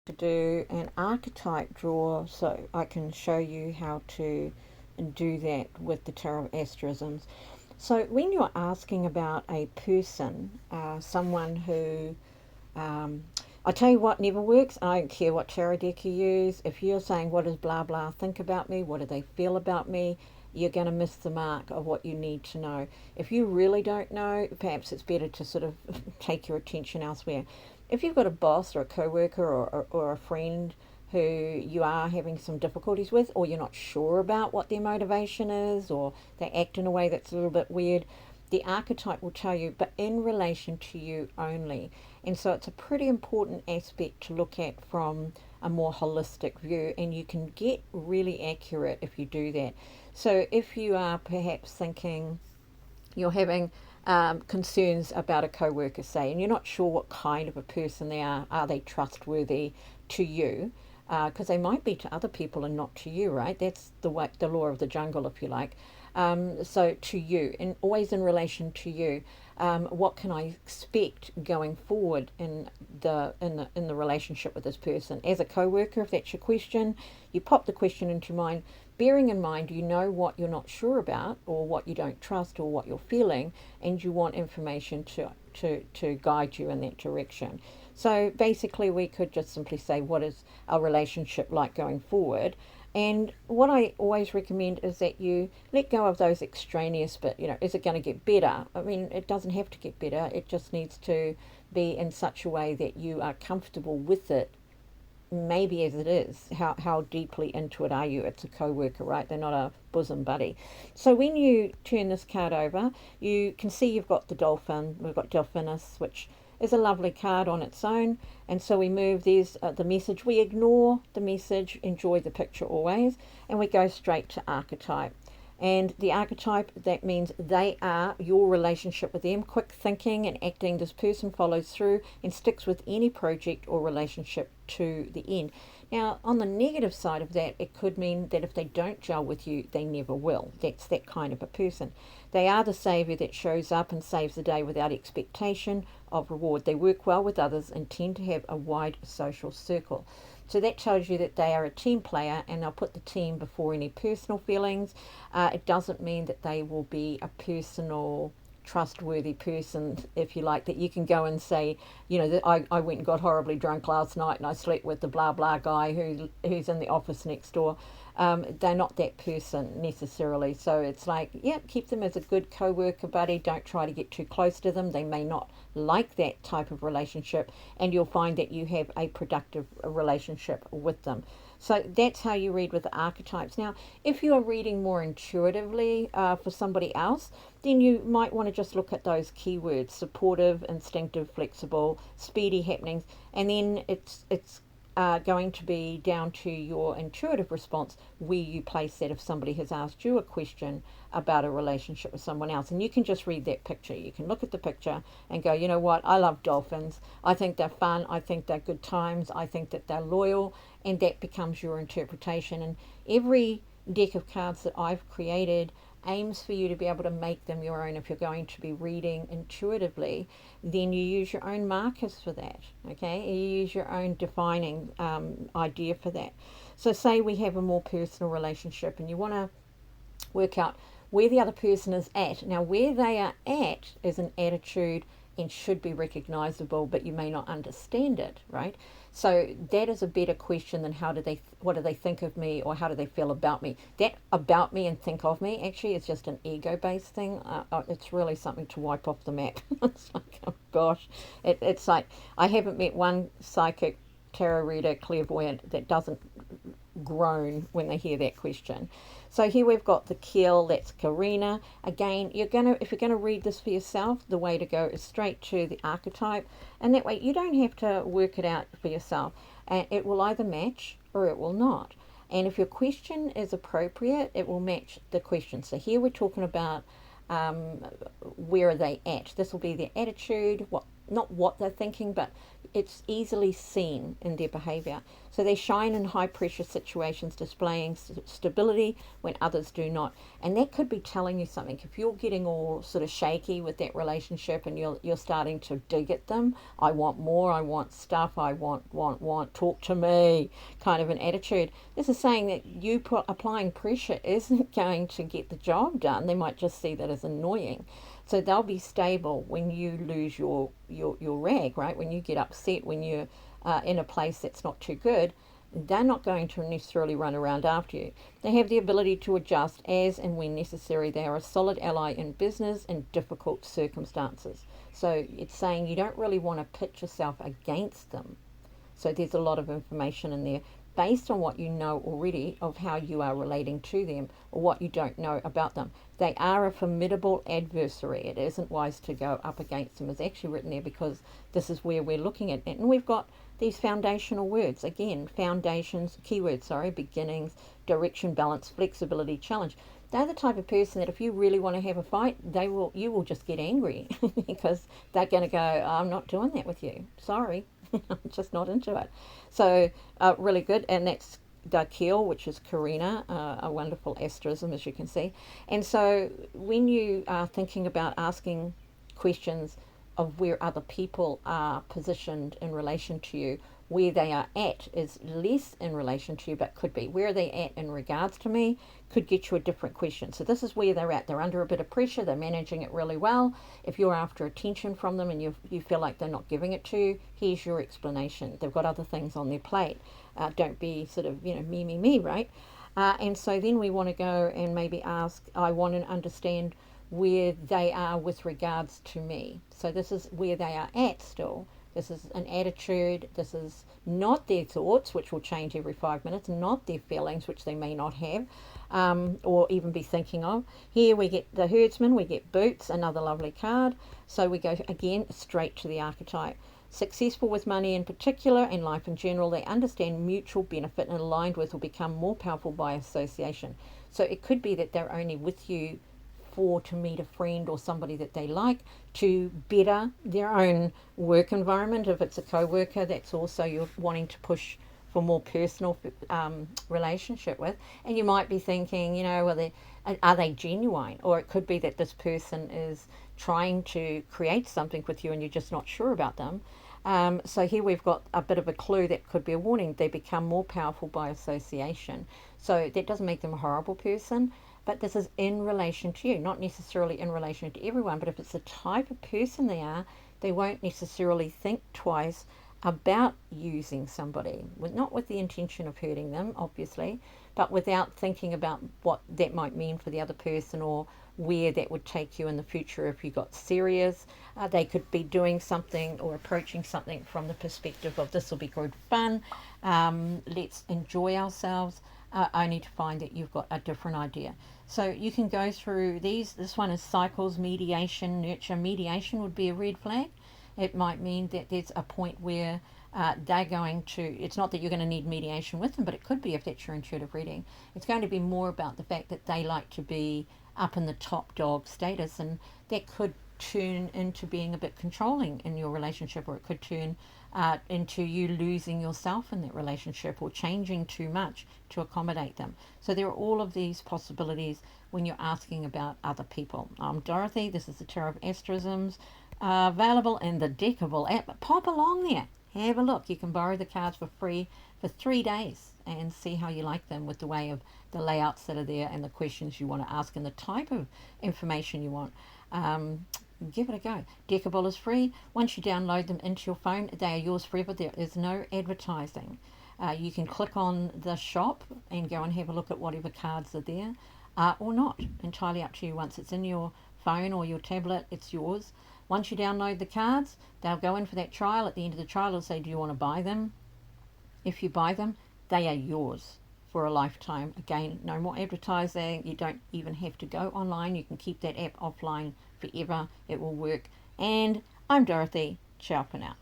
to do an archetype draw so I can show you how to do that with the Tarot of Asterisms. So when you're asking about a person, someone who, I tell you what never works, I don't care what tarot deck you use, if you're saying what does blah blah think about me, what do they feel about me, you're going to miss the mark of what you need to know. If you really don't know, perhaps it's better to sort of take your attention elsewhere. If you've got a boss or a co-worker or a friend who you are having some difficulties with, or you're not sure about what their motivation is, or they act in a way that's a little bit weird, the archetype will tell you, but in relation to you only. And so it's a pretty important aspect to look at from a more holistic view, and you can get really accurate if you do that. So if you are perhaps thinking you're having concerns about a co-worker, say, and you're not sure what kind of a person they are they trustworthy to you? Because they might be to other people and not to you, right? That's the way, the law of the jungle, if you like. So to you, and always in relation to you, what can I expect going forward in the relationship with this person? As a co-worker, if that's your question, you pop the question into your mind, bearing in mind you know what you're not sure about, or what you don't trust, or what you're feeling, and you want information to guide you in that direction. So basically we could just simply say, what is our relationship like going forward? And what I always recommend is that you let go of those extraneous, but is it going to get better? I mean, it doesn't have to get better. It just needs to be in such a way that you are comfortable with it, maybe as it is. How deeply into it are you? It's a co-worker, right? They're not a bosom buddy. So when you turn this card over, you can see you've got the dolphin. We've got Delphinus, which is a lovely card on its own. And so we move, there's the message. We ignore the message, enjoy the picture always, and we go straight to archetype. And the archetype, that means they are your relationship with them, quick thinking and acting. This person follows through and sticks with any project or relationship to the end. Now, on the negative side of that, it could mean that if they don't gel with you, they never will. That's that kind of a person. They are the savior that shows up and saves the day without expectation of reward. They work well with others and tend to have a wide social circle. So that tells you that they are a team player, and they'll put the team before any personal feelings. It doesn't mean that they will be a personal, trustworthy person, if you like, that you can go and say, that I went and got horribly drunk last night and I slept with the blah blah guy who's in the office next door. They're not that person necessarily. So it's like, keep them as a good co-worker buddy. Don't try to get too close to them. They may not like that type of relationship, and you'll find that you have a productive relationship with them. So that's how you read with the archetypes. Now, if you are reading more intuitively for somebody else, then you might want to just look at those keywords: supportive, instinctive, flexible, speedy happenings, and then it's going to be down to your intuitive response where you place that if somebody has asked you a question about a relationship with someone else. And you can just read that picture. You can look at the picture and go, you know what, I love dolphins. I think they're fun. I think they're good times. I think that they're loyal. And that becomes your interpretation. And every deck of cards that I've created aims for you to be able to make them your own. If you're going to be reading intuitively, then you use your own markers for that, okay? You use your own defining idea for that. So say we have a more personal relationship and you want to work out where the other person is at. Now, where they are at is an attitude and should be recognizable, but you may not understand it, right? So that is a better question than what do they think of me, or how do they feel about me. That about me and think of me actually is just an ego-based thing. It's really something to wipe off the map. It's like, oh gosh, it's like I haven't met one psychic, tarot reader, clairvoyant that doesn't groan when they hear that question. So here we've got the kill, that's Karina. Again, if you're gonna read this for yourself, the way to go is straight to the archetype, and that way you don't have to work it out for yourself. And it will either match or it will not. And if your question is appropriate, it will match the question. So here we're talking about where are they at. This will be their attitude, what not what they're thinking, but it's easily seen in their behavior. So they shine in high pressure situations, displaying stability when others do not. And that could be telling you something. If you're getting all sort of shaky with that relationship and you're starting to dig at them, I want more, I want stuff, I want, talk to me, kind of an attitude. This is saying that you applying pressure isn't going to get the job done. They might just see that as annoying. So they'll be stable when you lose your rag, right? When you get upset, when you're in a place that's not too good, they're not going to necessarily run around after you. They have the ability to adjust as and when necessary. They are a solid ally in business and difficult circumstances. So it's saying you don't really want to pit yourself against them. So there's a lot of information in there based on what you know already of how you are relating to them or what you don't know about them. They are a formidable adversary. It isn't wise to go up against them. It's actually written there because this is where we're looking at it. And we've got these foundational words. Again, foundations, keywords, sorry, beginnings, direction, balance, flexibility, challenge. They're the type of person that if you really want to have a fight, you will just get angry because they're going to go, I'm not doing that with you. Sorry. I'm just not into it. So really good. And that's Dakil, which is Karina, a wonderful asterism, as you can see. And so when you are thinking about asking questions of where other people are positioned in relation to you, where they are at is less in relation to you, but could be. Where are they at in regards to me could get you a different question. So this is where they're at. They're under a bit of pressure. They're managing it really well. If you're after attention from them and you feel like they're not giving it to you, here's your explanation. They've got other things on their plate. Don't be sort of, me, right? And so then we want to go and maybe ask, I want to understand where they are with regards to me. So this is where they are at still. This is an attitude. This is not their thoughts, which will change every 5 minutes, not their feelings, which they may not have or even be thinking of. Here we get the herdsman, we get boots, another lovely card. So we go again straight to the archetype. Successful with money in particular and life in general, they understand mutual benefit and aligned with will become more powerful by association. So it could be that they're only with you to meet a friend or somebody that they like to better their own work environment. If it's a co-worker, that's also you're wanting to push for more personal relationship with. And you might be thinking, are they genuine? Or it could be that this person is trying to create something with you and you're just not sure about them. So here we've got a bit of a clue that could be a warning. They become more powerful by association. So that doesn't make them a horrible person, but this is in relation to you, not necessarily in relation to everyone. But if it's the type of person they are, they won't necessarily think twice about using somebody, not with the intention of hurting them, obviously, but without thinking about what that might mean for the other person or where that would take you in the future if you got serious. They could be doing something or approaching something from the perspective of this will be good fun, let's enjoy ourselves, only to find that you've got a different idea. So you can go through these. This one is cycles, mediation, nurture. Mediation would be a red flag. It might mean that there's a point where they're going to, it's not that you're going to need mediation with them, but it could be if that's your intuitive reading. It's going to be more about the fact that they like to be up in the top dog status, and that could turn into being a bit controlling in your relationship, or it could turn into you losing yourself in that relationship or changing too much to accommodate them. So there are all of these possibilities when you're asking about other people. I'm Dorothy. This is the Tarot of Asterisms, available in the Deckable app. Pop along there, have a look. You can borrow the cards for free for 3 days and see how you like them with the way of the layouts that are there and the questions you want to ask and the type of information you want. Give it a go. Deckable is free. Once you download them into your phone, they are yours forever. There is no advertising. You can click on the shop and go and have a look at whatever cards are there or not. Entirely up to you. Once it's in your phone or your tablet, it's yours. Once you download the cards, they'll go in for that trial. At the end of the trial, it'll say, do you want to buy them? If you buy them, they are yours for a lifetime. Again, no more advertising. You don't even have to go online. You can keep that app offline forever. It will work. And I'm Dorothy. Ciao for now.